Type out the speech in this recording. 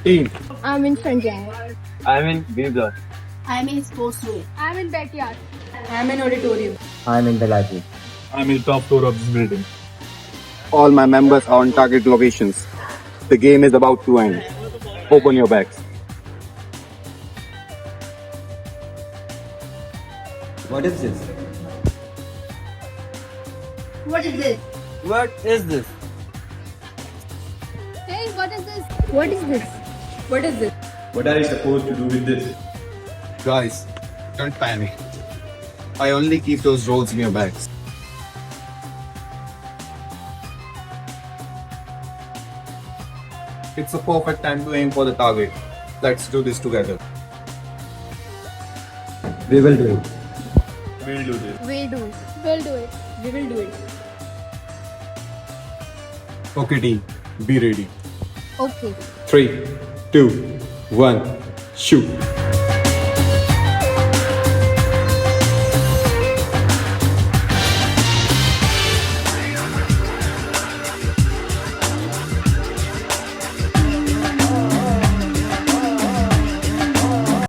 Team. I'm in Sanjay. I'm in Bibla. I'm in sports room. I'm in backyard. I'm in auditorium. I'm in the library. I'm in top floor of this building. All my members are on target locations. The game is about to end. Open your bags. What is this? What is this? What is this? Hey, what is this? What is this? What is this? What are you supposed to do with this? Guys, don't panic. I only keep those rolls in your bags. It's a perfect time to aim for the target. Let's do this together. We will do it. We'll do this. We'll do it. We'll do it. We will do it. Okay, team, be ready. Okay. 3, 2, 1, shoot.